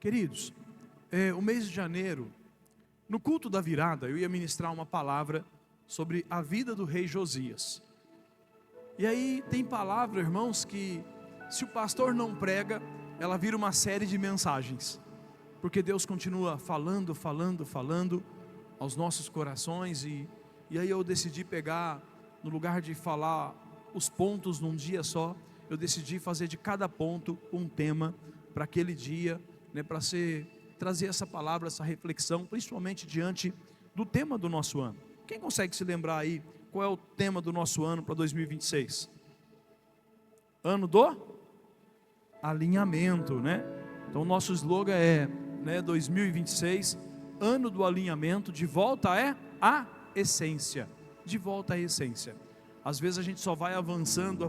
Queridos, o mês de janeiro, no culto da virada, eu ia ministrar uma palavra sobre a vida do rei Josias. E aí tem palavra, irmãos, que se o pastor não prega, ela vira uma série de mensagens, porque Deus continua falando aos nossos corações, e aí eu decidi pegar, no lugar de falar os pontos num dia só, eu decidi fazer de cada ponto um tema para aquele dia, para trazer essa palavra, essa reflexão, principalmente diante do tema do nosso ano. Quem consegue se lembrar aí qual é o tema do nosso ano para 2026? Ano do alinhamento, né? Então o nosso slogan é, 2026, ano do alinhamento, de volta à essência, de volta à essência. Às vezes a gente só vai avançando,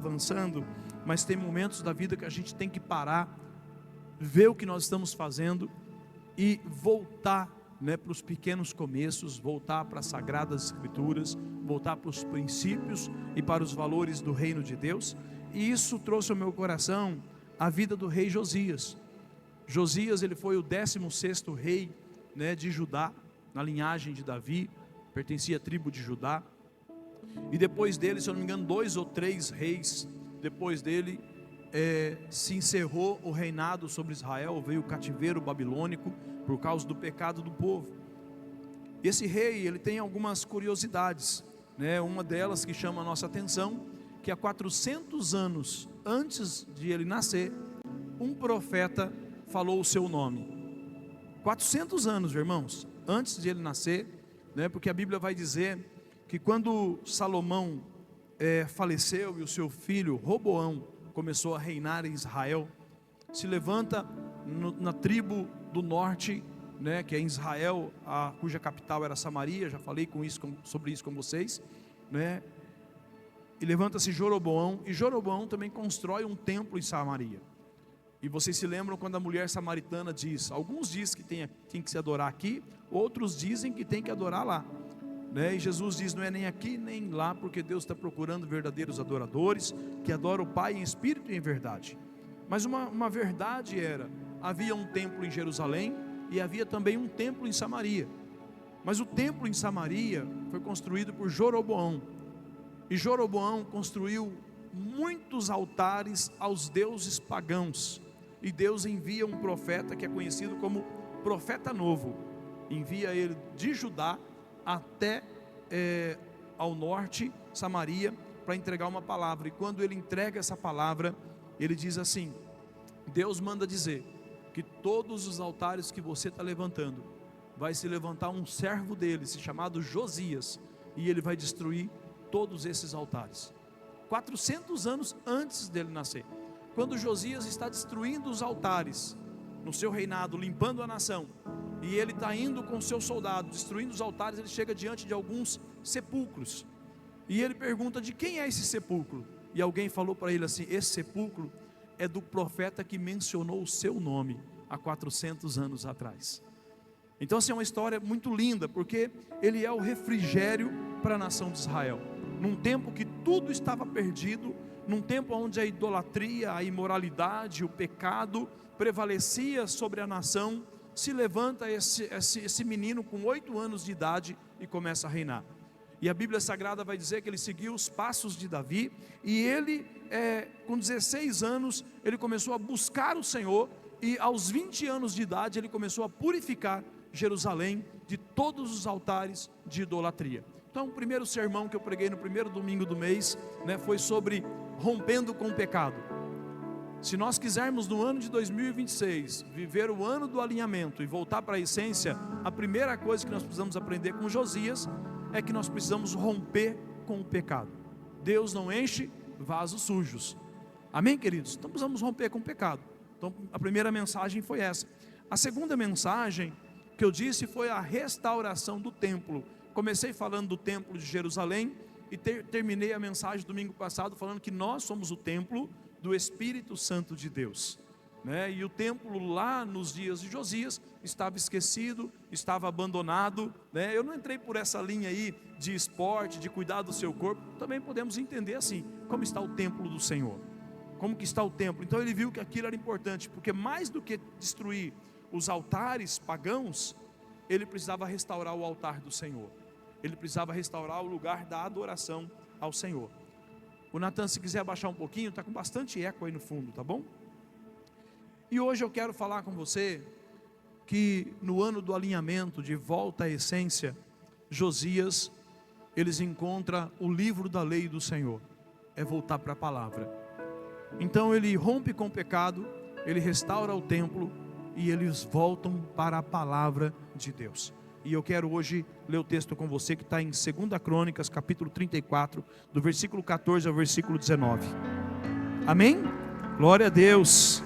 mas tem momentos da vida que a gente tem que parar, ver o que nós estamos fazendo e voltar, para os pequenos começos, voltar para as Sagradas Escrituras, voltar para os princípios e para os valores do reino de Deus. E isso trouxe ao meu coração a vida do rei Josias. Josias, ele foi o 16º rei, de Judá, na linhagem de Davi, pertencia à tribo de Judá. E depois dele, se eu não me engano, 2 ou 3 reis depois dele, se encerrou o reinado sobre Israel, veio o cativeiro babilônico por causa do pecado do povo. Esse rei, ele tem algumas curiosidades, uma delas que chama a nossa atenção, que há 400 anos antes de ele nascer, um profeta falou o seu nome. 400 anos, irmãos, antes de ele nascer, porque a Bíblia vai dizer que quando Salomão faleceu e o seu filho Roboão começou a reinar em Israel, se levanta na tribo do norte, que é em Israel, cuja capital era Samaria, já falei sobre isso com vocês, e levanta-se Jeroboão, e Jeroboão também constrói um templo em Samaria. E vocês se lembram quando a mulher samaritana diz, alguns dizem que tem que se adorar aqui, outros dizem que tem que adorar lá, e Jesus diz, não é nem aqui nem lá, porque Deus está procurando verdadeiros adoradores, que adoram o Pai em espírito e em verdade. Mas uma verdade havia um templo em Jerusalém, e havia também um templo em Samaria. Mas o templo em Samaria foi construído por Jeroboão, e Jeroboão construiu muitos altares aos deuses pagãos, e Deus envia um profeta que é conhecido como profeta novo, envia ele de Judá até ao norte, Samaria, para entregar uma palavra. E quando ele entrega essa palavra, ele diz assim: Deus manda dizer que todos os altares que você está levantando, vai se levantar um servo dele, chamado Josias, e ele vai destruir todos esses altares. 400 anos antes dele nascer, quando Josias está destruindo os altares no seu reinado, limpando a nação, e ele está indo com seus soldados, destruindo os altares, ele chega diante de alguns sepulcros, e ele pergunta: de quem é esse sepulcro? E alguém falou para ele assim: esse sepulcro é do profeta que mencionou o seu nome há 400 anos atrás. Então assim, é uma história muito linda, porque ele é o refrigério para a nação de Israel, num tempo que tudo estava perdido, num tempo onde a idolatria, a imoralidade, o pecado prevalecia sobre a nação. Se levanta esse menino com 8 anos de idade e começa a reinar. E a Bíblia Sagrada vai dizer que ele seguiu os passos de Davi, e ele, com 16 anos, ele começou a buscar o Senhor, e aos 20 anos de idade, ele começou a purificar Jerusalém de todos os altares de idolatria. Então, o primeiro sermão que eu preguei no primeiro domingo do mês, foi sobre rompendo com o pecado. Se nós quisermos no ano de 2026 viver o ano do alinhamento e voltar para a essência, a primeira coisa que nós precisamos aprender com Josias é que nós precisamos romper com o pecado. Deus não enche vasos sujos. Amém, queridos? Então precisamos romper com o pecado. Então a primeira mensagem foi essa. A segunda mensagem que eu disse foi a restauração do templo. Comecei falando do templo de Jerusalém e terminei a mensagem domingo passado falando que nós somos o templo do Espírito Santo de Deus, e o templo lá nos dias de Josias estava esquecido, estava abandonado, Eu não entrei por essa linha aí de esporte, de cuidar do seu corpo. Também podemos entender assim, como está o templo do Senhor, como que está o templo. Então ele viu que aquilo era importante, porque mais do que destruir os altares pagãos, ele precisava restaurar o altar do Senhor. Ele precisava restaurar o lugar da adoração ao Senhor. O Natan, se quiser abaixar um pouquinho, está com bastante eco aí no fundo, tá bom? E hoje eu quero falar com você que no ano do alinhamento, de volta à essência, Josias, eles encontram o livro da lei do Senhor, é voltar para a palavra. Então ele rompe com o pecado, ele restaura o templo e eles voltam para a palavra de Deus. E eu quero hoje ler o texto com você que está em 2 Crônicas, capítulo 34, do versículo 14 ao versículo 19. Amém? Glória a Deus.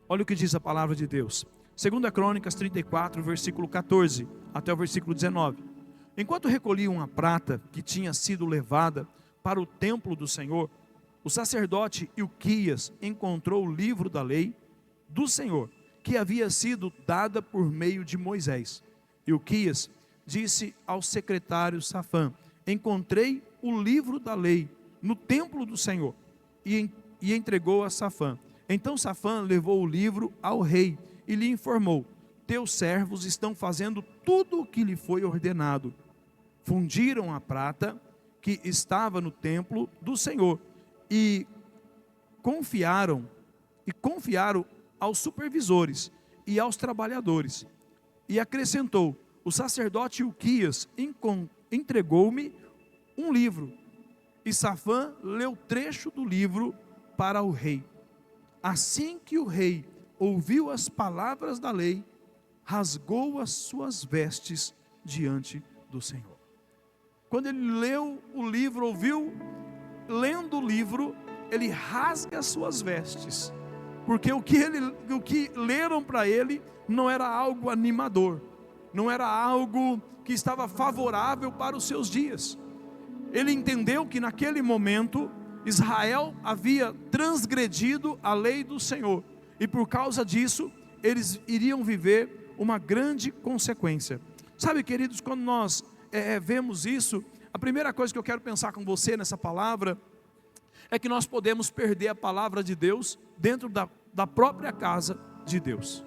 Olha o que diz a palavra de Deus. 2 Crônicas 34, versículo 14 até o versículo 19. Enquanto recolhiam a prata que tinha sido levada para o templo do Senhor, o sacerdote Ilquias encontrou o livro da lei do Senhor, que havia sido dada por meio de Moisés. Ilquias disse ao secretário Safã: encontrei o livro da lei no templo do Senhor, e entregou a Safã. Então Safã levou o livro ao rei e lhe informou: teus servos estão fazendo tudo o que lhe foi ordenado. Fundiram a prata que estava no templo do Senhor e confiaram aos supervisores e aos trabalhadores. E acrescentou: o sacerdote Ilquias entregou-me um livro. E Safã leu trecho do livro para o rei. Assim que o rei ouviu as palavras da lei, rasgou as suas vestes diante do Senhor. Quando ele leu o livro, lendo o livro, ele rasga as suas vestes, porque o que leram para ele não era algo animador, não era algo que estava favorável para os seus dias. Ele entendeu que naquele momento Israel havia transgredido a lei do Senhor, e por causa disso eles iriam viver uma grande consequência. Sabe, queridos, quando nós vemos isso, a primeira coisa que eu quero pensar com você nessa palavra é que nós podemos perder a palavra de Deus dentro da própria casa de Deus.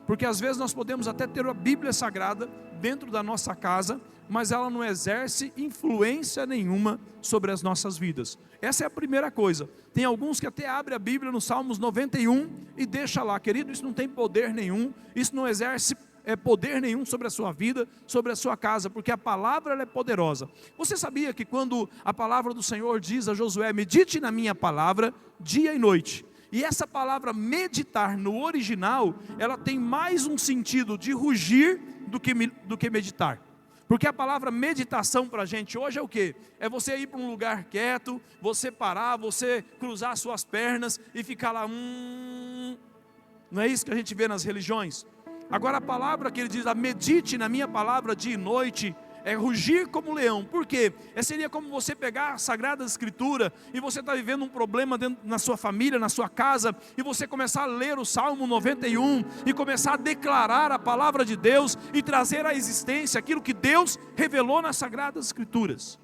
Porque às vezes nós podemos até ter a Bíblia Sagrada dentro da nossa casa, mas ela não exerce influência nenhuma sobre as nossas vidas. Essa é a primeira coisa. Tem alguns que até abrem a Bíblia no Salmos 91 e deixa lá: querido, isso não tem poder nenhum, isso não exerce poder nenhum sobre a sua vida, sobre a sua casa, porque a palavra ela é poderosa. Você sabia que quando a palavra do Senhor diz a Josué: medite na minha palavra dia e noite, e essa palavra meditar no original, ela tem mais um sentido de rugir do que meditar. Porque a palavra meditação para a gente hoje é o quê? É você ir para um lugar quieto, você parar, você cruzar suas pernas e ficar lá, não é isso que a gente vê nas religiões? Agora a palavra que ele diz, medite na minha palavra dia e noite, é rugir como leão. Por quê? Seria como você pegar a Sagrada Escritura e você está vivendo um problema na sua família, na sua casa, e você começar a ler o Salmo 91 e começar a declarar a palavra de Deus e trazer à existência aquilo que Deus revelou nas Sagradas Escrituras.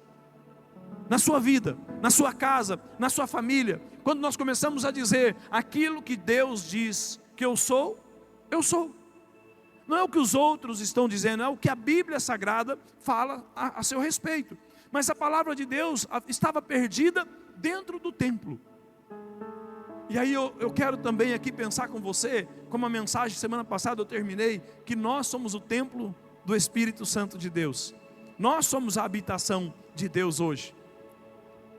Na sua vida, na sua casa, na sua família. Quando nós começamos a dizer aquilo que Deus diz que eu sou, eu sou. Não é o que os outros estão dizendo, é o que a Bíblia Sagrada fala a seu respeito. Mas a palavra de Deus estava perdida dentro do templo. E aí eu quero também aqui pensar com você, como a mensagem semana passada eu terminei, que nós somos o templo do Espírito Santo de Deus. Nós somos a habitação de Deus hoje.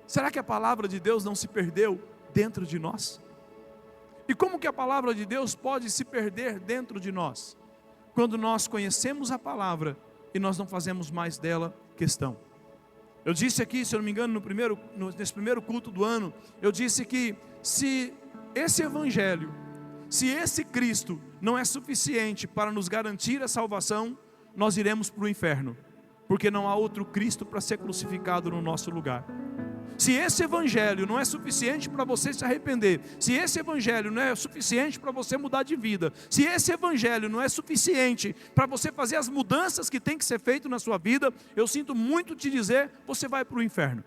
Será que a palavra de Deus não se perdeu dentro de nós? E como que a palavra de Deus pode se perder dentro de nós? Quando nós conhecemos a palavra e nós não fazemos mais dela questão. Eu disse aqui, se eu não me engano, nesse primeiro culto do ano, eu disse que se esse evangelho, se esse Cristo não é suficiente para nos garantir a salvação, nós iremos para o inferno, porque não há outro Cristo para ser crucificado no nosso lugar. Se esse evangelho não é suficiente para você se arrepender, se esse evangelho não é suficiente para você mudar de vida, se esse evangelho não é suficiente para você fazer as mudanças que tem que ser feito na sua vida, eu sinto muito te dizer, você vai para o inferno.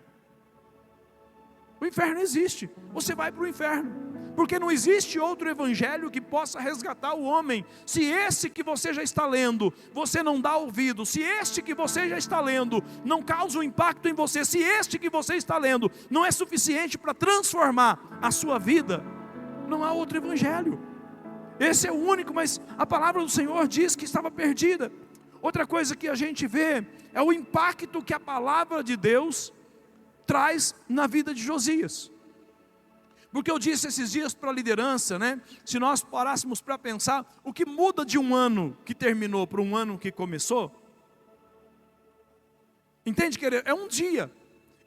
O O inferno existe, você vai para o inferno. Porque não existe outro evangelho que possa resgatar o homem. Se esse que você já está lendo, você não dá ouvido, se este que você já está lendo não causa um impacto em você, se este que você está lendo não é suficiente para transformar a sua vida, não há outro evangelho. Esse é o único, mas a palavra do Senhor diz que estava perdida. Outra coisa que a gente vê é o impacto que a palavra de Deus traz na vida de Josias. Porque eu disse esses dias para a liderança, né? Se nós parássemos para pensar, o que muda de um ano que terminou para um ano que começou? Entende, querido? É um dia.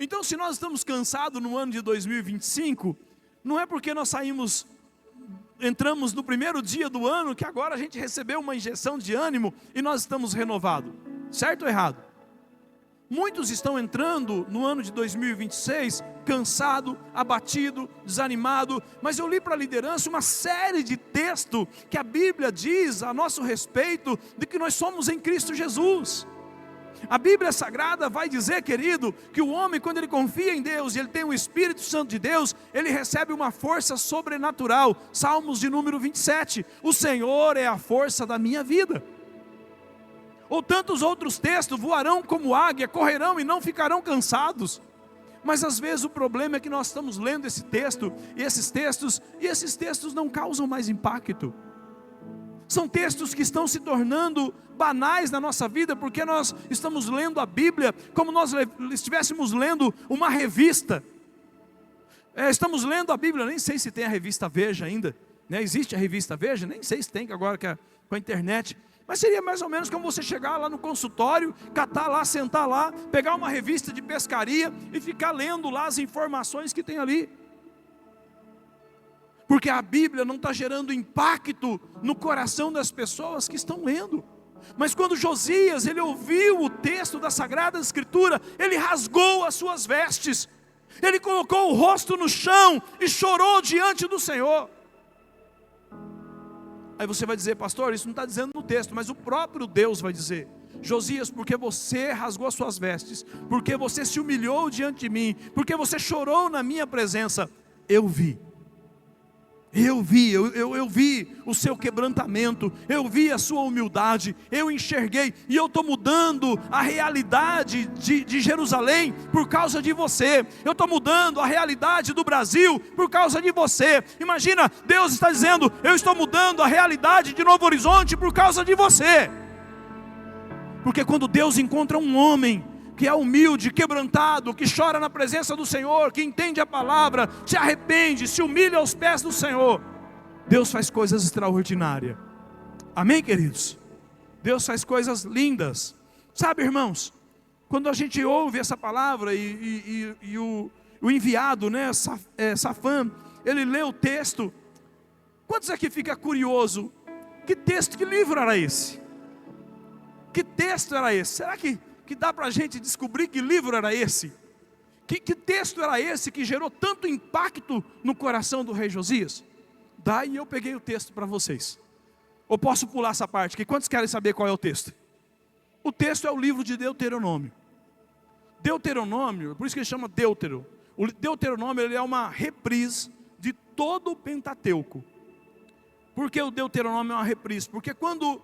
Então, se nós estamos cansados no ano de 2025, não é porque nós entramos no primeiro dia do ano, que agora a gente recebeu uma injeção de ânimo e nós estamos renovados. Certo ou errado? Muitos estão entrando no ano de 2026 cansado, abatido, desanimado. Mas eu li para a liderança uma série de textos que a Bíblia diz a nosso respeito de que nós somos em Cristo Jesus. A Bíblia Sagrada vai dizer, querido, que o homem, quando ele confia em Deus e ele tem o Espírito Santo de Deus, ele recebe uma força sobrenatural. Salmos de número 27, o Senhor é a força da minha vida. Ou tantos outros textos, voarão como águia, correrão e não ficarão cansados. Mas às vezes o problema é que nós estamos lendo esse texto, e esses textos não causam mais impacto. São textos que estão se tornando banais na nossa vida, porque nós estamos lendo a Bíblia como nós estivéssemos lendo uma revista. Estamos lendo a Bíblia, nem sei se tem a revista Veja ainda, né? Existe a revista Veja? Nem sei se tem agora com a internet. Mas seria mais ou menos como você chegar lá no consultório, catar lá, sentar lá, pegar uma revista de pescaria e ficar lendo lá as informações que tem ali. Porque a Bíblia não está gerando impacto no coração das pessoas que estão lendo. Mas quando Josias, ele ouviu o texto da Sagrada Escritura, ele rasgou as suas vestes, ele colocou o rosto no chão e chorou diante do Senhor. Aí você vai dizer, pastor, isso não está dizendo no texto, mas o próprio Deus vai dizer: Josias, porque você rasgou as suas vestes, porque você se humilhou diante de mim, porque você chorou na minha presença, eu vi o seu quebrantamento, eu vi a sua humildade, eu enxerguei, e eu estou mudando a realidade de Jerusalém por causa de você, eu estou mudando a realidade do Brasil por causa de você. Imagina, Deus está dizendo: eu estou mudando a realidade de Novo Horizonte por causa de você. Porque quando Deus encontra um homem que é humilde, quebrantado, que chora na presença do Senhor, que entende a palavra, se arrepende, se humilha aos pés do Senhor, Deus faz coisas extraordinárias. Amém, queridos? Deus faz coisas lindas. Sabe, irmãos, quando a gente ouve essa palavra e o enviado, né, Safã, ele lê o texto, quantos aqui fica curioso? Que texto, que livro era esse? Que texto era esse? Será que dá para a gente descobrir que livro era esse? Que texto era esse que gerou tanto impacto no coração do rei Josias? Daí eu peguei o texto para vocês. Ou posso pular essa parte? Que quantos querem saber qual é o texto? O texto é o livro de Deuteronômio. Deuteronômio, por isso que ele chama Deutero. O Deuteronômio, ele é uma reprise de todo o Pentateuco. Por que o Deuteronômio é uma reprise? Porque quando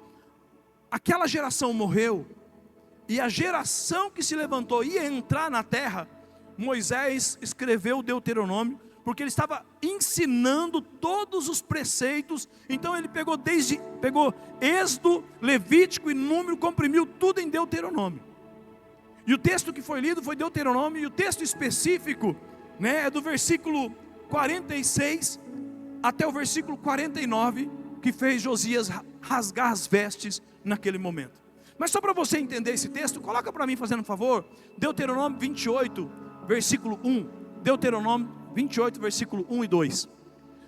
aquela geração morreu, e a geração que se levantou ia entrar na terra, Moisés escreveu o Deuteronômio, porque ele estava ensinando todos os preceitos. Então ele pegou Êxodo, Levítico e Número, comprimiu tudo em Deuteronômio. E o texto que foi lido foi Deuteronômio, e o texto específico, né, é do versículo 46 até o versículo 49, que fez Josias rasgar as vestes naquele momento. Mas só para você entender esse texto, coloca para mim, fazendo um favor, Deuteronômio 28, versículo 1. Deuteronômio 28, versículo 1 e 2.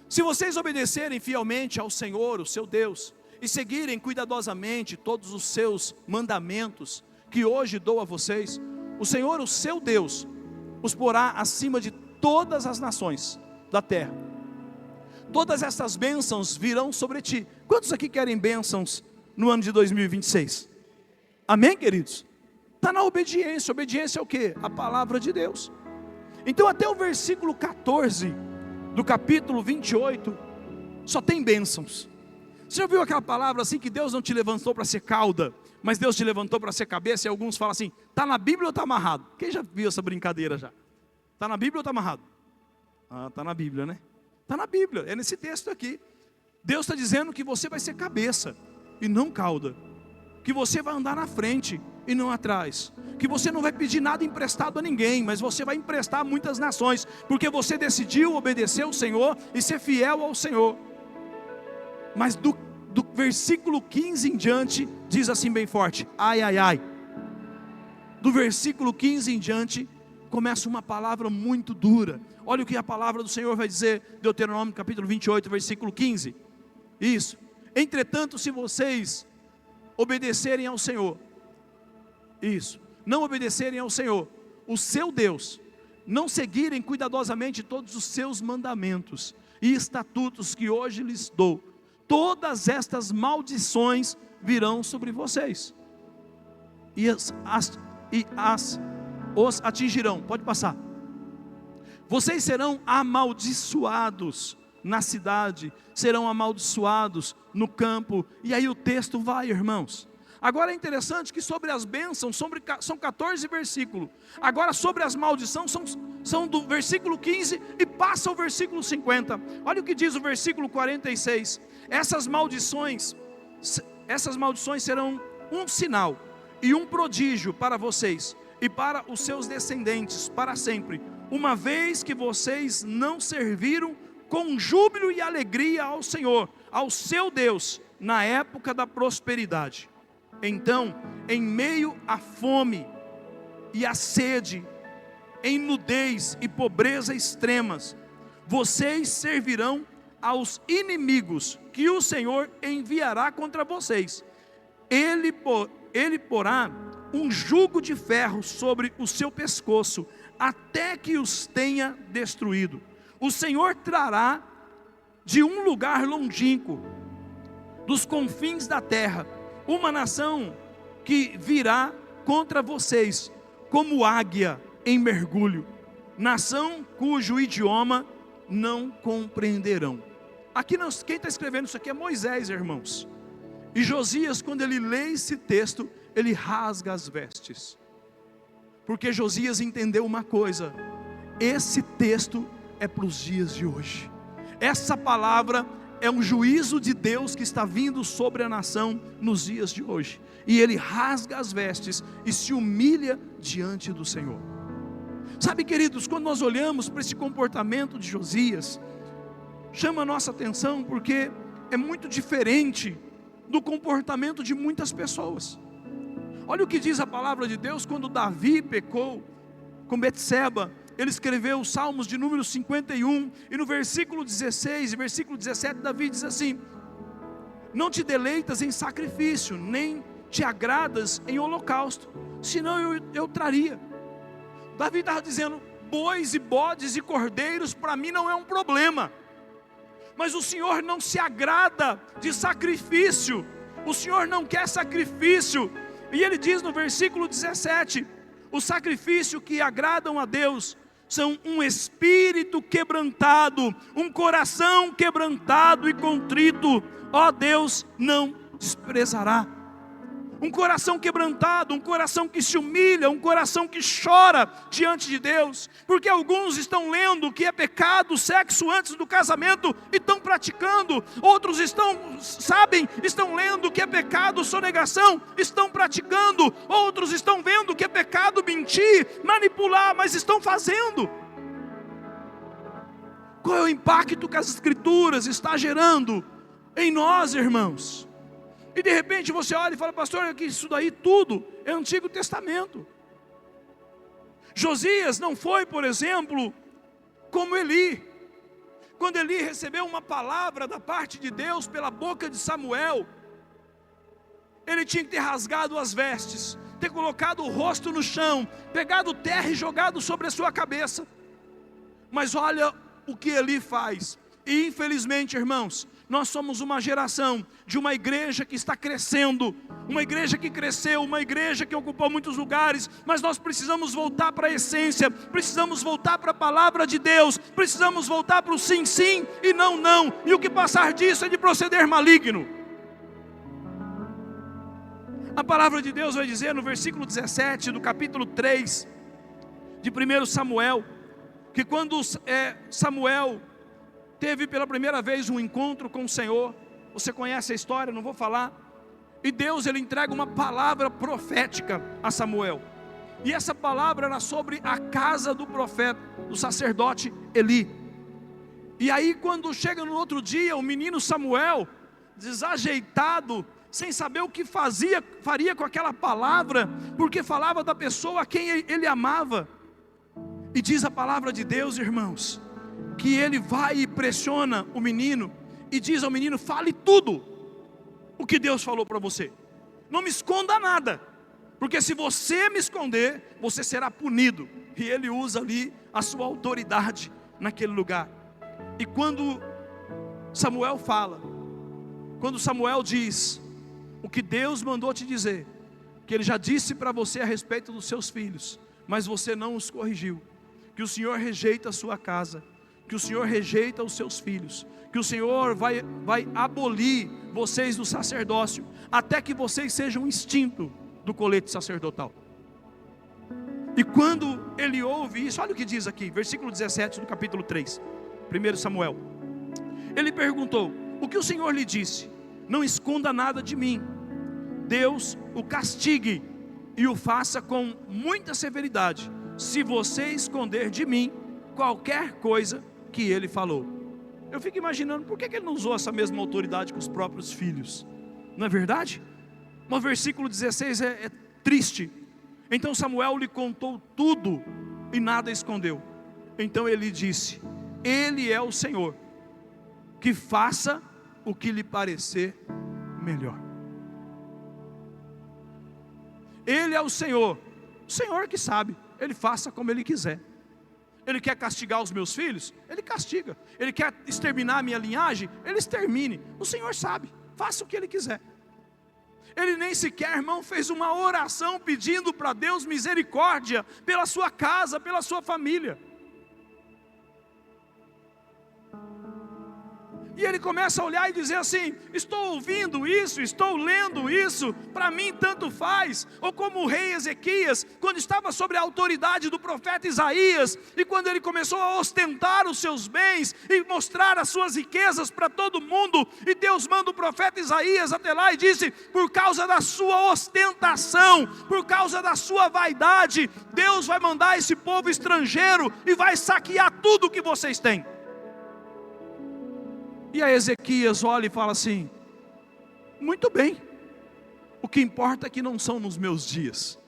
Se vocês obedecerem fielmente ao Senhor, o seu Deus, e seguirem cuidadosamente todos os seus mandamentos, que hoje dou a vocês, o Senhor, o seu Deus, os porá acima de todas as nações da terra. Todas essas bênçãos virão sobre ti. Quantos aqui querem bênçãos no ano de 2026? Amém, queridos? Está na obediência. Obediência é o quê? A palavra de Deus. Então até o versículo 14 do capítulo 28 só tem bênçãos. Você já viu aquela palavra assim, que Deus não te levantou para ser cauda, mas Deus te levantou para ser cabeça? E alguns falam assim, está na Bíblia ou está amarrado? Quem já viu essa brincadeira já? Está na Bíblia ou está amarrado? Ah, está na Bíblia, né? Está na Bíblia, é nesse texto aqui. Deus está dizendo que você vai ser cabeça e não cauda, que você vai andar na frente e não atrás, que você não vai pedir nada emprestado a ninguém, mas você vai emprestar a muitas nações, porque você decidiu obedecer ao Senhor e ser fiel ao Senhor. Mas do versículo 15 em diante, diz assim bem forte, ai, ai, ai. Do versículo 15 em diante, começa uma palavra muito dura. Olha o que a palavra do Senhor vai dizer, Deuteronômio capítulo 28, versículo 15. Isso. Entretanto, se vocês obedecerem ao Senhor, isso, não obedecerem ao Senhor, o seu Deus, não seguirem cuidadosamente todos os seus mandamentos e estatutos que hoje lhes dou, todas estas maldições virão sobre vocês e os atingirão. Pode passar. Vocês serão amaldiçoados na cidade, serão amaldiçoados no campo. E aí o texto vai, irmãos. Agora é interessante que sobre as bênçãos, são 14 versículos. Agora sobre as maldições, são do versículo 15 e passa o versículo 50. Olha o que diz o versículo 46. Essas maldições serão um sinal e um prodígio para vocês e para os seus descendentes para sempre, uma vez que vocês não serviram com júbilo e alegria ao Senhor, ao seu Deus, na época da prosperidade. Então, em meio à fome e à sede, em nudez e pobreza extremas, vocês servirão aos inimigos que o Senhor enviará contra vocês. Ele porá um jugo de ferro sobre o seu pescoço, até que os tenha destruído. O Senhor trará de um lugar longínquo, dos confins da terra, uma nação que virá contra vocês, como águia em mergulho, nação cujo idioma não compreenderão. Aqui quem está escrevendo isso aqui é Moisés, irmãos. E Josias, quando ele lê esse texto, ele rasga as vestes, porque Josias entendeu uma coisa: esse texto é para os dias de hoje. Essa palavra é um juízo de Deus que está vindo sobre a nação nos dias de hoje. E ele rasga as vestes e se humilha diante do Senhor. Sabe, queridos, quando nós olhamos para esse comportamento de Josias, chama a nossa atenção porque é muito diferente do comportamento de muitas pessoas. Olha o que diz a palavra de Deus quando Davi pecou com Betseba. Ele escreveu os Salmos de número 51, e no versículo 16 e versículo 17, Davi diz assim: não te deleitas em sacrifício, nem te agradas em holocausto, senão eu traria. Davi estava dizendo, bois e bodes e cordeiros para mim não é um problema, mas o Senhor não se agrada de sacrifício, o Senhor não quer sacrifício. E ele diz no versículo 17, o sacrifício que agradam a Deus são um espírito quebrantado, um coração quebrantado e contrito, ó Deus não desprezará. Um coração quebrantado, um coração que se humilha, um coração que chora diante de Deus, porque alguns estão lendo que é pecado o sexo antes do casamento e estão praticando, outros estão lendo que é pecado sonegação, estão praticando, outros estão vendo que é pecado mentir, manipular, mas estão fazendo. Qual é o impacto que as Escrituras estão gerando em nós, irmãos? E de repente você olha e fala, pastor, que isso daí tudo é Antigo Testamento. Josias não foi, por exemplo, como Eli. Quando Eli recebeu uma palavra da parte de Deus pela boca de Samuel, ele tinha que ter rasgado as vestes, ter colocado o rosto no chão, pegado terra e jogado sobre a sua cabeça. Mas olha o que Eli faz. E infelizmente, irmãos, nós somos uma geração de uma igreja que está crescendo, uma igreja que cresceu, uma igreja que ocupou muitos lugares, mas nós precisamos voltar para a essência, precisamos voltar para a palavra de Deus, precisamos voltar para o sim, sim e não, não, e o que passar disso é de proceder maligno. A palavra de Deus vai dizer no versículo 17 do capítulo 3 de 1 Samuel, que quando Samuel teve pela primeira vez um encontro com o Senhor, você conhece a história, não vou falar, e Deus ele entrega uma palavra profética a Samuel, e essa palavra era sobre a casa do profeta, do sacerdote Eli. E aí quando chega no outro dia, o menino Samuel, desajeitado, sem saber o que faria com aquela palavra, porque falava da pessoa a quem ele amava, e diz a palavra de Deus, irmãos, que ele vai e pressiona o menino, e diz ao menino, fale tudo o que Deus falou para você, não me esconda nada, porque se você me esconder, você será punido. E ele usa ali a sua autoridade naquele lugar. E quando Samuel fala, quando Samuel diz o que Deus mandou te dizer, que ele já disse para você a respeito dos seus filhos, mas você não os corrigiu, que o Senhor rejeita a sua casa, que o Senhor rejeita os seus filhos, que o Senhor vai abolir vocês do sacerdócio, até que vocês sejam extintos do colete sacerdotal. E quando ele ouve isso, olha o que diz aqui, versículo 17 do capítulo 3, 1 Samuel. Ele perguntou, o que o Senhor lhe disse? Não esconda nada de mim. Deus o castigue e o faça com muita severidade, se você esconder de mim qualquer coisa que ele falou. Eu fico imaginando, por que ele não usou essa mesma autoridade com os próprios filhos? Não é verdade? No versículo 16 é triste. Então Samuel lhe contou tudo e nada escondeu. Então ele disse, ele é o Senhor, que faça o que lhe parecer melhor. Ele é o Senhor que sabe, ele faça como ele quiser. Ele quer castigar os meus filhos? Ele castiga. Ele quer exterminar a minha linhagem? Ele extermine. O Senhor sabe, faça o que ele quiser. Ele nem sequer, irmão, fez uma oração pedindo para Deus misericórdia pela sua casa, pela sua família. E ele começa a olhar e dizer assim, estou ouvindo isso, estou lendo isso, para mim tanto faz. Ou como o rei Ezequias, quando estava sob a autoridade do profeta Isaías, e quando ele começou a ostentar os seus bens, e mostrar as suas riquezas para todo mundo, e Deus manda o profeta Isaías até lá e disse, por causa da sua ostentação, por causa da sua vaidade, Deus vai mandar esse povo estrangeiro, e vai saquear tudo que vocês têm. E a Ezequias olha e fala assim, muito bem, o que importa é que não são nos meus dias,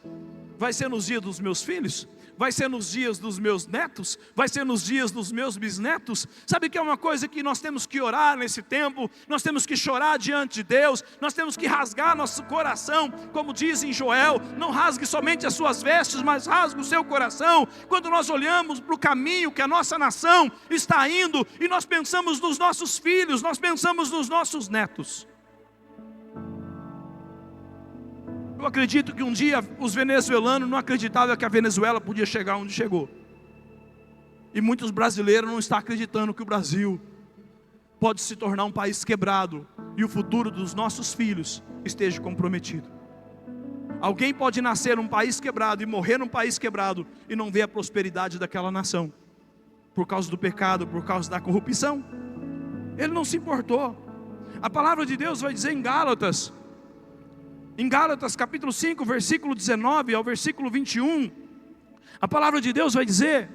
vai ser nos dias dos meus filhos, vai ser nos dias dos meus netos, vai ser nos dias dos meus bisnetos. Sabe que é uma coisa que nós temos que orar nesse tempo, nós temos que chorar diante de Deus, nós temos que rasgar nosso coração, como diz em Joel, não rasgue somente as suas vestes, mas rasgue o seu coração, quando nós olhamos para o caminho que a nossa nação está indo, e nós pensamos nos nossos filhos, nós pensamos nos nossos netos. Eu acredito que um dia os venezuelanos não acreditavam que a Venezuela podia chegar onde chegou. E muitos brasileiros não estão acreditando que o Brasil pode se tornar um país quebrado e o futuro dos nossos filhos esteja comprometido. Alguém pode nascer num país quebrado e morrer num país quebrado e não ver a prosperidade daquela nação, por causa do pecado, por causa da corrupção. Ele não se importou. A palavra de Deus vai dizer em Gálatas capítulo 5, versículo 19 ao versículo 21, a palavra de Deus vai dizer,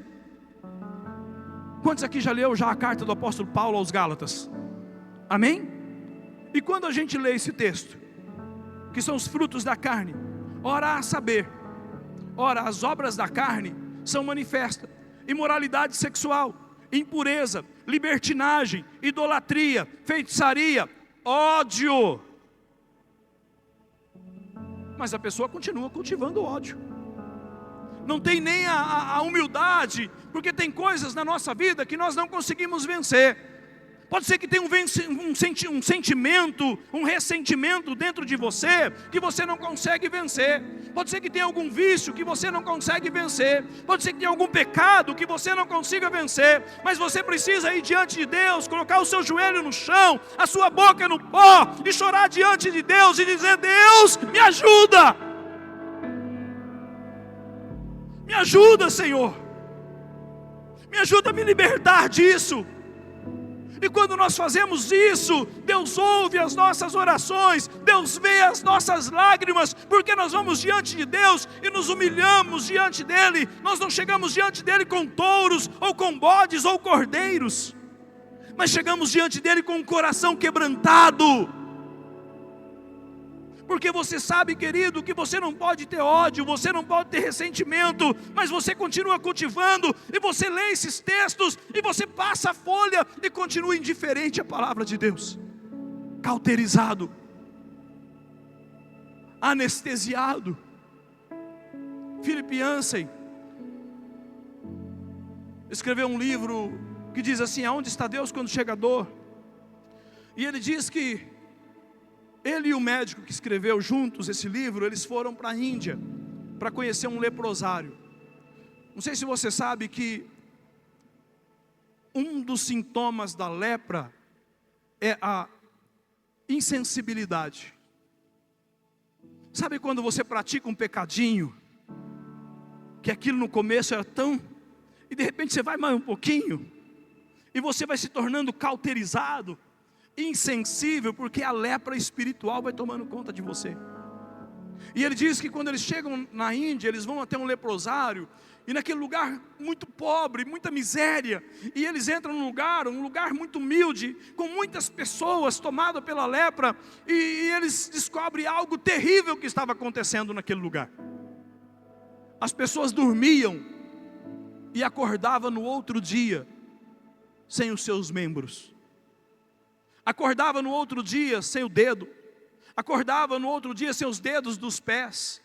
quantos aqui já leu a carta do apóstolo Paulo aos Gálatas? Amém? E quando a gente lê esse texto, que são os frutos da carne, ora a saber, ora as obras da carne são manifestas, imoralidade sexual, impureza, libertinagem, idolatria, feitiçaria, ódio. Mas a pessoa continua cultivando ódio, não tem nem a humildade, porque tem coisas na nossa vida que nós não conseguimos vencer. Pode ser que tenha um sentimento, um ressentimento dentro de você que você não consegue vencer. Pode ser que tenha algum vício que você não consegue vencer. Pode ser que tenha algum pecado que você não consiga vencer. Mas você precisa ir diante de Deus, colocar o seu joelho no chão, a sua boca no pó e chorar diante de Deus e dizer: Deus, me ajuda! Me ajuda, Senhor! Me ajuda a me libertar disso! E quando nós fazemos isso, Deus ouve as nossas orações, Deus vê as nossas lágrimas, porque nós vamos diante de Deus e nos humilhamos diante dEle. Nós não chegamos diante dEle com touros, ou com bodes, ou cordeiros, mas chegamos diante dEle com o coração quebrantado. Porque você sabe, querido, que você não pode ter ódio, você não pode ter ressentimento, mas você continua cultivando, e você lê esses textos, e você passa a folha, e continua indiferente à palavra de Deus, cauterizado, anestesiado. Philip Yancey escreveu um livro que diz assim: aonde está Deus quando chega a dor? E ele diz que ele e o médico que escreveu juntos esse livro, eles foram para a Índia para conhecer um leprosário. Não sei se você sabe que um dos sintomas da lepra é a insensibilidade. Sabe quando você pratica um pecadinho, que aquilo no começo era tão, e de repente você vai mais um pouquinho, e você vai se tornando cauterizado, insensível, porque a lepra espiritual vai tomando conta de você. E ele diz que quando eles chegam na Índia, eles vão até um leprosário, e naquele lugar muito pobre, muita miséria, e eles entram num lugar muito humilde, com muitas pessoas tomadas pela lepra, e eles descobrem algo terrível que estava acontecendo naquele lugar. As pessoas dormiam e acordavam no outro dia sem os seus membros. Acordava no outro dia sem o dedo, acordava no outro dia sem os dedos dos pés.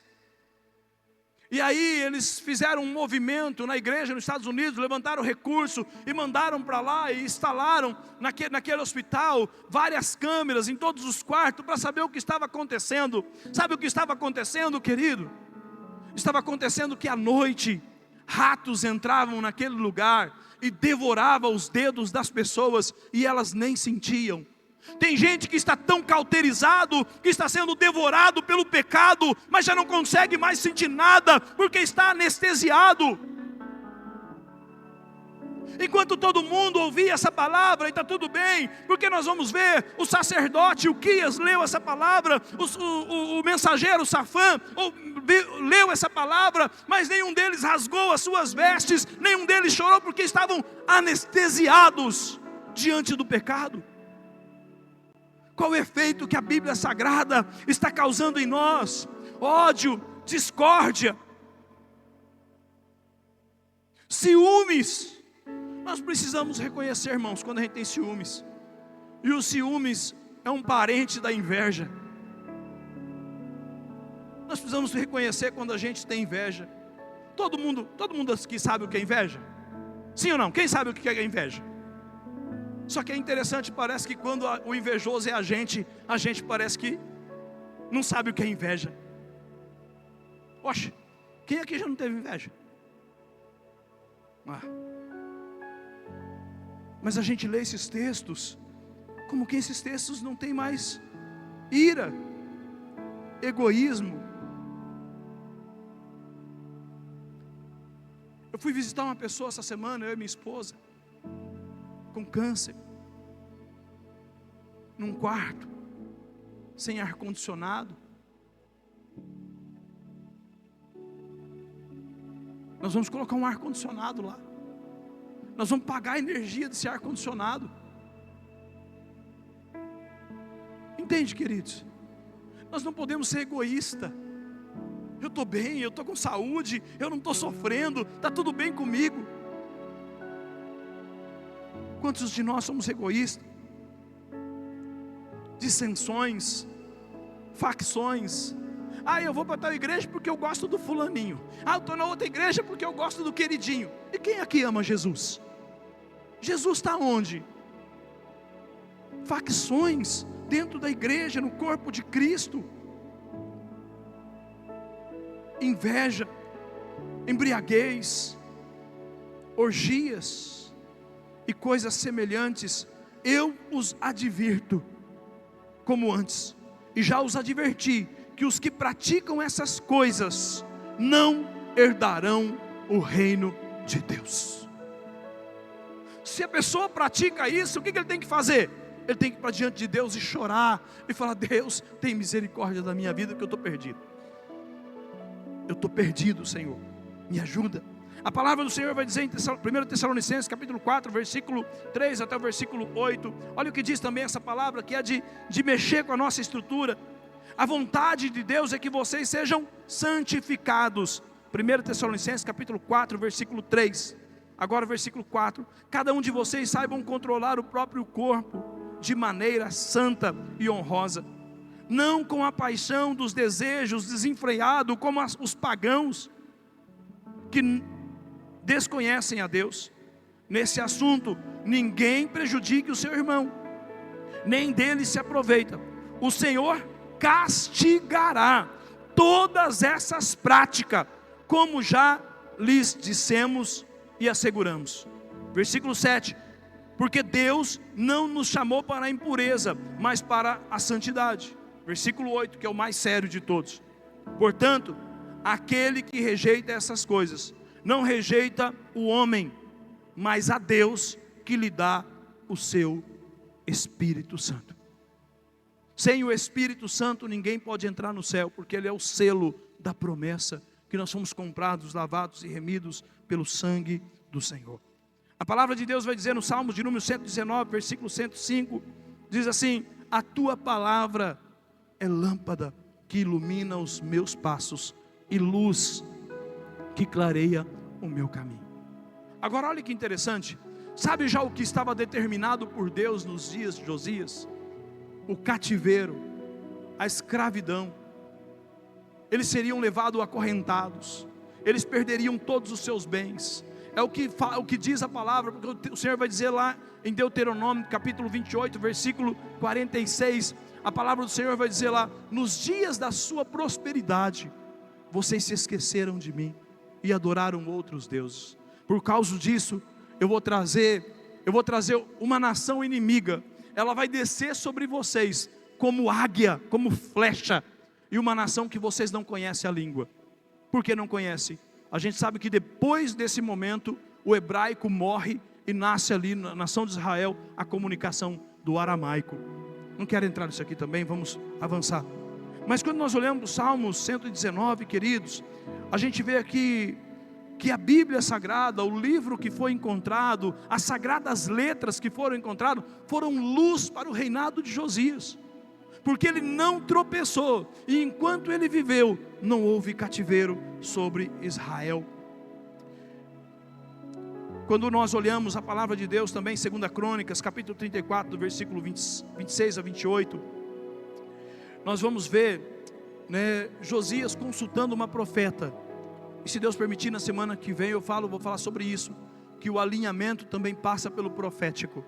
E aí eles fizeram um movimento na igreja nos Estados Unidos, levantaram recurso e mandaram para lá e instalaram naquele hospital várias câmeras em todos os quartos para saber o que estava acontecendo. Sabe o que estava acontecendo, querido? Estava acontecendo que à noite ratos entravam naquele lugar e devoravam os dedos das pessoas e elas nem sentiam. Tem gente que está tão cauterizado, que está sendo devorado pelo pecado, mas já não consegue mais sentir nada, porque está anestesiado. Enquanto todo mundo ouvia essa palavra, e está tudo bem, porque nós vamos ver, o sacerdote, o Quias, leu essa palavra, o mensageiro Safã, leu essa palavra, mas nenhum deles rasgou as suas vestes, nenhum deles chorou, porque estavam anestesiados diante do pecado. Qual o efeito que a Bíblia Sagrada está causando em nós? Ódio, discórdia, ciúmes. Nós precisamos reconhecer, irmãos, quando a gente tem ciúmes. E o ciúmes é um parente da inveja. Nós precisamos reconhecer quando a gente tem inveja. Todo mundo aqui sabe o que é inveja? Sim ou não? Quem sabe o que é inveja? Só que é interessante, parece que quando o invejoso é a gente parece que não sabe o que é inveja. Oxe, quem aqui já não teve inveja? Mas a gente lê esses textos, como que esses textos não têm mais ira, egoísmo. Eu fui visitar uma pessoa essa semana, eu e minha esposa, com câncer, num quarto, sem ar-condicionado. Nós vamos colocar um ar-condicionado lá. Nós vamos pagar a energia desse ar-condicionado. Entende, queridos? Nós não podemos ser egoístas. Eu estou bem, eu estou com saúde, eu não estou sofrendo, está tudo bem comigo. Quantos de nós somos egoístas? Dissensões, facções. Eu vou para tal igreja porque eu gosto do fulaninho. Eu estou na outra igreja porque eu gosto do queridinho. E quem aqui ama Jesus? Jesus está onde? facções dentro da igreja, no corpo de Cristo. Inveja, embriaguez, orgias e coisas semelhantes, eu os advirto, como antes, e já os adverti, que os que praticam essas coisas não herdarão o reino de Deus. Se a pessoa pratica isso, o que ele tem que fazer? Ele tem que ir para diante de Deus e chorar, e falar: Deus, tem misericórdia da minha vida, que eu estou perdido. Eu estou perdido, Senhor, me ajuda. A palavra do Senhor vai dizer em 1 Tessalonicenses capítulo 4, versículo 3 até o versículo 8. Olha o que diz também essa palavra, que é de mexer com a nossa estrutura. A vontade de Deus é que vocês sejam santificados. 1 Tessalonicenses capítulo 4, versículo 3. Agora o versículo 4. Cada um de vocês saibam controlar o próprio corpo de maneira santa e honrosa, não com a paixão dos desejos desenfreado, como os pagãos que desconhecem a Deus. Nesse assunto, ninguém prejudique o seu irmão, nem dele se aproveita. O Senhor castigará todas essas práticas, como já lhes dissemos e asseguramos. Versículo 7. Porque Deus não nos chamou para a impureza, mas para a santidade. Versículo 8, que é o mais sério de todos. Portanto, aquele que rejeita essas coisas, não rejeita o homem, mas a Deus, que lhe dá o seu Espírito Santo. Sem o Espírito Santo ninguém pode entrar no céu, porque ele é o selo da promessa, que nós fomos comprados, lavados e remidos pelo sangue do Senhor. A palavra de Deus vai dizer no Salmo de número 119, versículo 105, diz assim: a tua palavra é lâmpada que ilumina os meus passos e luz que clareia o meu caminho. Agora olha que interessante, sabe já o que estava determinado por Deus nos dias de Josias? O cativeiro, a escravidão. Eles seriam levados acorrentados, eles perderiam todos os seus bens. É o que diz a palavra, porque o Senhor vai dizer lá em Deuteronômio capítulo 28, versículo 46, a palavra do Senhor vai dizer lá: nos dias da sua prosperidade, vocês se esqueceram de mim e adoraram outros deuses. Por causa disso, eu vou trazer uma nação inimiga, ela vai descer sobre vocês como águia, como flecha, e uma nação que vocês não conhecem a língua. Por que não conhecem? A gente sabe que depois desse momento, o hebraico morre e nasce ali na nação de Israel a comunicação do aramaico. Não quero entrar nisso aqui também, vamos avançar. Mas quando nós olhamos o Salmo 119, queridos, a gente vê aqui que a Bíblia Sagrada, o livro que foi encontrado, as sagradas letras que foram encontradas, foram luz para o reinado de Josias. Porque ele não tropeçou, e enquanto ele viveu, não houve cativeiro sobre Israel. Quando nós olhamos a palavra de Deus também, 2 Crônicas, capítulo 34, do versículo 26 a 28, nós vamos ver, Josias consultando uma profeta. E se Deus permitir, na semana que vem vou falar sobre isso, que o alinhamento também passa pelo profético,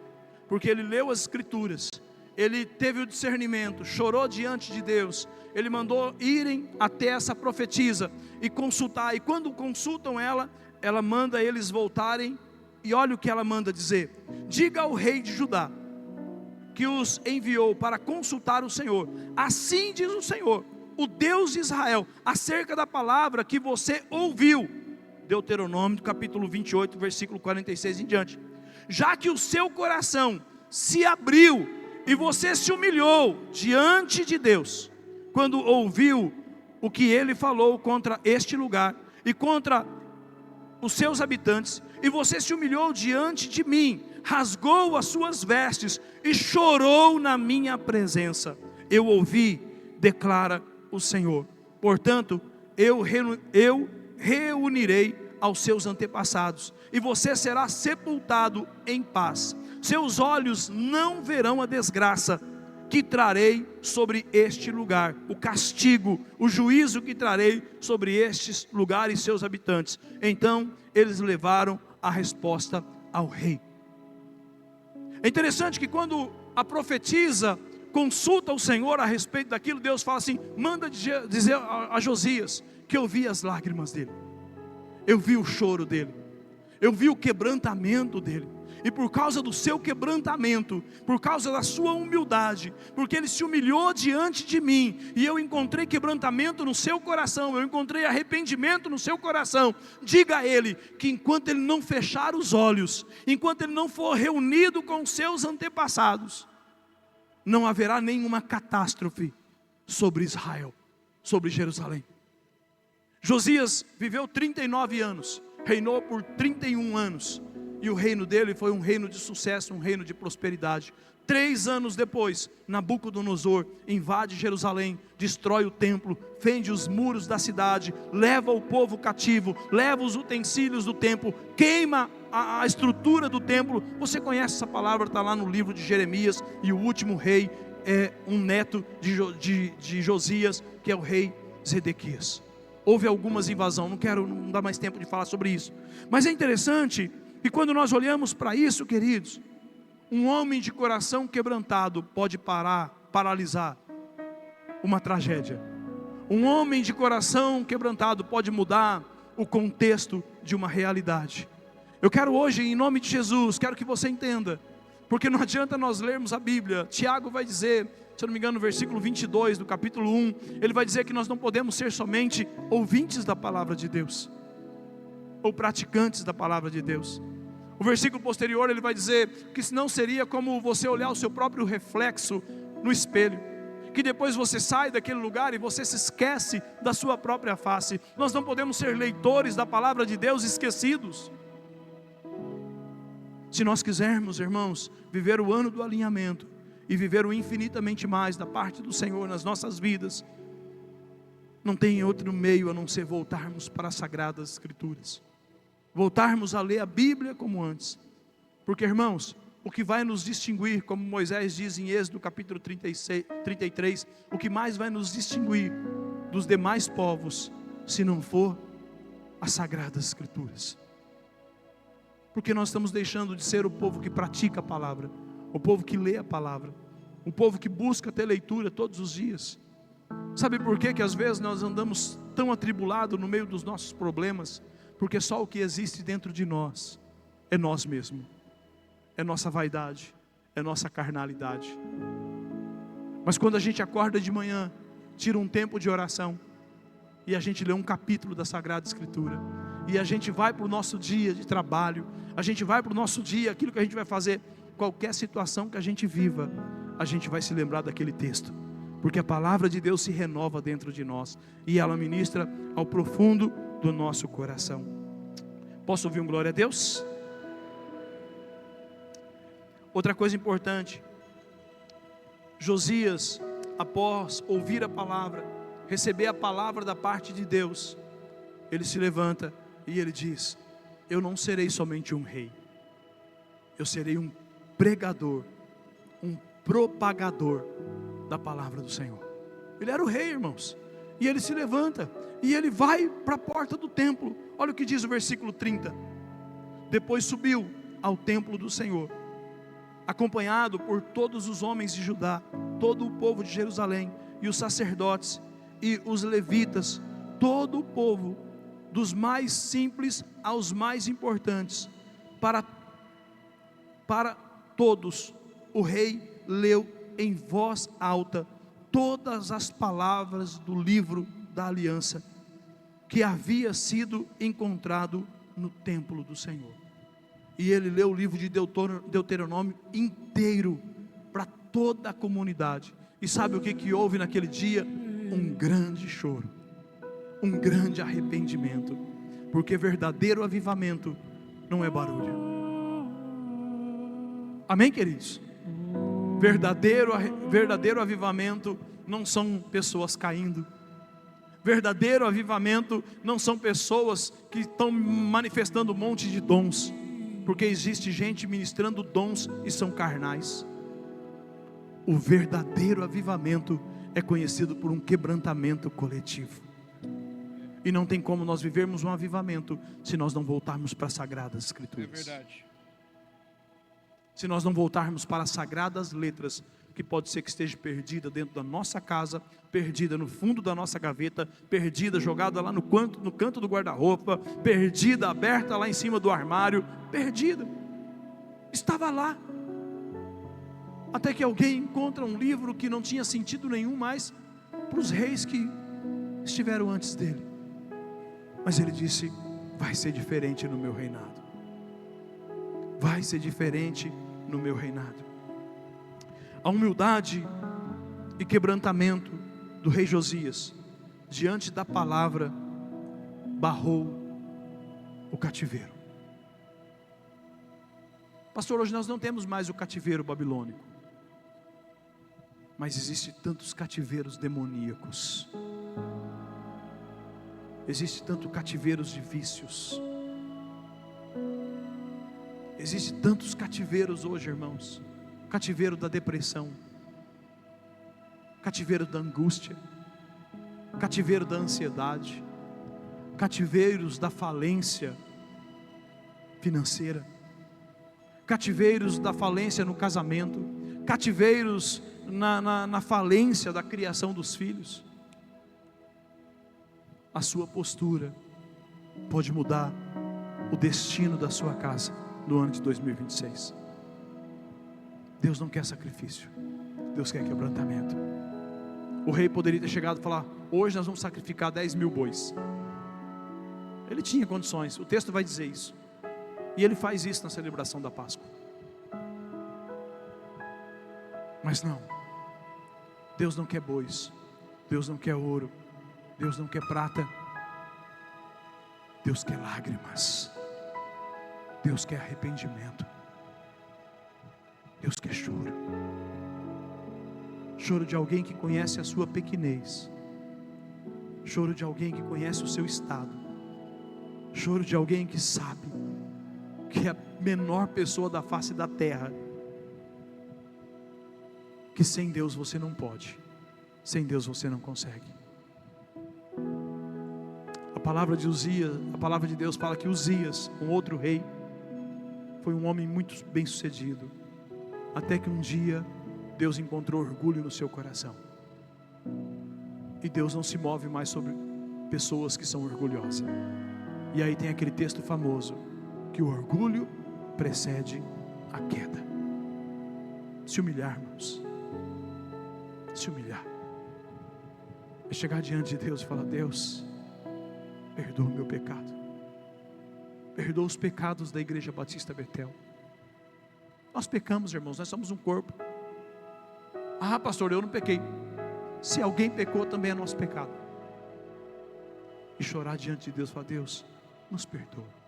porque ele leu as escrituras, ele teve o discernimento, chorou diante de Deus, ele mandou irem até essa profetisa e consultar, e quando consultam ela manda eles voltarem, e olha o que ela manda dizer: diga ao rei de Judá, que os enviou para consultar o Senhor, assim diz o Senhor, o Deus de Israel, acerca da palavra que você ouviu. Deuteronômio capítulo 28, versículo 46 em diante. Já que o seu coração se abriu, e você se humilhou diante de Deus, quando ouviu o que ele falou contra este lugar, e contra os seus habitantes, e você se humilhou diante de mim, rasgou as suas vestes, e chorou na minha presença, eu ouvi, declara o Senhor. Portanto, eu reunirei aos seus antepassados, e você será sepultado em paz. Seus olhos não verão a desgraça que trarei sobre este lugar, o castigo, o juízo que trarei sobre estes lugares e seus habitantes. Então eles levaram a resposta ao rei. É interessante que quando a profetisa consulta o Senhor a respeito daquilo, Deus fala assim: manda dizer a Josias que eu vi as lágrimas dele, eu vi o choro dele, eu vi o quebrantamento dele. E por causa do seu quebrantamento, por causa da sua humildade, porque ele se humilhou diante de mim, e eu encontrei quebrantamento no seu coração, eu encontrei arrependimento no seu coração. Diga a ele que enquanto ele não fechar os olhos, enquanto ele não for reunido com os seus antepassados, não haverá nenhuma catástrofe sobre Israel, sobre Jerusalém. Josias viveu 39 anos, reinou por 31 anos, e o reino dele foi um reino de sucesso, um reino de prosperidade. 3 anos depois, Nabucodonosor invade Jerusalém, destrói o templo, fende os muros da cidade, leva o povo cativo, leva os utensílios do templo, queima a estrutura do templo. Você conhece essa palavra, está lá no livro de Jeremias. E o último rei é um neto de Josias, que é o rei Zedequias. Houve algumas invasões, não dá mais tempo de falar sobre isso, mas é interessante. E quando nós olhamos para isso, queridos, um homem de coração quebrantado pode paralisar uma tragédia. Um homem de coração quebrantado pode mudar o contexto de uma realidade. Eu quero hoje, em nome de Jesus, quero que você entenda, porque não adianta nós lermos a Bíblia. Tiago vai dizer, se eu não me engano, no versículo 22 do capítulo 1, ele vai dizer que nós não podemos ser somente ouvintes da palavra de Deus, ou praticantes da palavra de Deus. O versículo posterior ele vai dizer que senão seria como você olhar o seu próprio reflexo no espelho, que depois você sai daquele lugar e você se esquece da sua própria face. Nós não podemos ser leitores da palavra de Deus esquecidos. Se nós quisermos, irmãos, viver o ano do alinhamento e viver o infinitamente mais da parte do Senhor nas nossas vidas, não tem outro meio a não ser voltarmos para as Sagradas Escrituras, voltarmos a ler a Bíblia como antes. Porque, irmãos, o que vai nos distinguir, como Moisés diz em Êxodo capítulo 33, o que mais vai nos distinguir dos demais povos, se não for as Sagradas Escrituras? Porque nós estamos deixando de ser o povo que pratica a palavra, o povo que lê a palavra, o povo que busca ter leitura todos os dias. Sabe por quê que às vezes nós andamos tão atribulados no meio dos nossos problemas? Porque só o que existe dentro de nós é nós mesmos, é nossa vaidade, é nossa carnalidade. Mas quando a gente acorda de manhã, tira um tempo de oração, e a gente lê um capítulo da Sagrada Escritura, e a gente vai para o nosso dia de trabalho, a gente vai para o nosso dia, aquilo que a gente vai fazer, qualquer situação que a gente viva, a gente vai se lembrar daquele texto, porque a palavra de Deus se renova dentro de nós, e ela ministra ao profundo do nosso coração. Posso ouvir um glória a Deus? Outra coisa importante, Josias, após ouvir a palavra, receber a palavra da parte de Deus, ele se levanta e ele diz: eu não serei somente um rei, eu serei um pregador, um propagador da palavra do Senhor. Ele era o rei, irmãos, e ele se levanta e ele vai para a porta do templo. Olha o que diz o versículo 30. Depois subiu ao templo do Senhor, acompanhado por todos os homens de Judá, todo o povo de Jerusalém, e os sacerdotes e os levitas, todo o povo, dos mais simples aos mais importantes. Para todos o rei leu em voz alta todas as palavras do livro da aliança, que havia sido encontrado no templo do Senhor. E ele leu o livro de Deuteronômio inteiro para toda a comunidade. E sabe o que houve naquele dia? Um grande choro, um grande arrependimento, porque verdadeiro avivamento não é barulho. Amém, queridos? Verdadeiro avivamento não são pessoas caindo. Verdadeiro avivamento não são pessoas que estão manifestando um monte de dons, porque existe gente ministrando dons e são carnais. O verdadeiro avivamento é conhecido por um quebrantamento coletivo. E não tem como nós vivermos um avivamento se nós não voltarmos para as Sagradas Escrituras. É verdade. se nós não voltarmos para as sagradas letras, que pode ser que esteja perdida dentro da nossa casa, perdida no fundo da nossa gaveta, perdida, jogada lá no canto do guarda-roupa, perdida, aberta lá em cima do armário, perdida, estava lá, até que alguém encontra um livro que não tinha sentido nenhum mais para os reis que estiveram antes dele, mas ele disse: vai ser diferente no meu reinado, vai ser diferente no meu reinado. A humildade e quebrantamento do rei Josias diante da palavra barrou o cativeiro. Pastor, hoje nós não temos mais o cativeiro babilônico, mas existe tantos cativeiros demoníacos, existe tantos cativeiros de vícios, existe tantos cativeiros hoje, irmãos. Cativeiro da depressão, cativeiro da angústia, cativeiro da ansiedade, cativeiros da falência financeira, cativeiros da falência no casamento, cativeiros na falência da criação dos filhos. A sua postura pode mudar o destino da sua casa no ano de 2026. Deus não quer sacrifício, Deus quer quebrantamento. O rei poderia ter chegado e falar: hoje nós vamos sacrificar 10.000 bois. Ele tinha condições, o texto vai dizer isso, e ele faz isso na celebração da Páscoa. Mas não, Deus não quer bois, Deus não quer ouro, Deus não quer prata, Deus quer lágrimas, Deus quer arrependimento, Deus quer choro. Choro de alguém que conhece a sua pequenez, choro de alguém que conhece o seu estado, choro de alguém que sabe que é a menor pessoa da face da terra, que sem Deus você não pode, sem Deus você não consegue. A palavra de Uzias, a palavra de Deus fala que Uzias, um outro rei, foi um homem muito bem sucedido, até que um dia Deus encontrou orgulho no seu coração, e Deus não se move mais sobre pessoas que são orgulhosas. E aí tem aquele texto famoso, que o orgulho precede a queda. Se humilhar, irmãos, se humilhar, é chegar diante de Deus e falar: Deus, perdoa o meu pecado, perdoa os pecados da Igreja Batista Betel. Nós pecamos, irmãos, nós somos um corpo. Ah, pastor, eu não pequei. Se alguém pecou, também é nosso pecado. E chorar diante de Deus, falar: Deus, nos perdoa.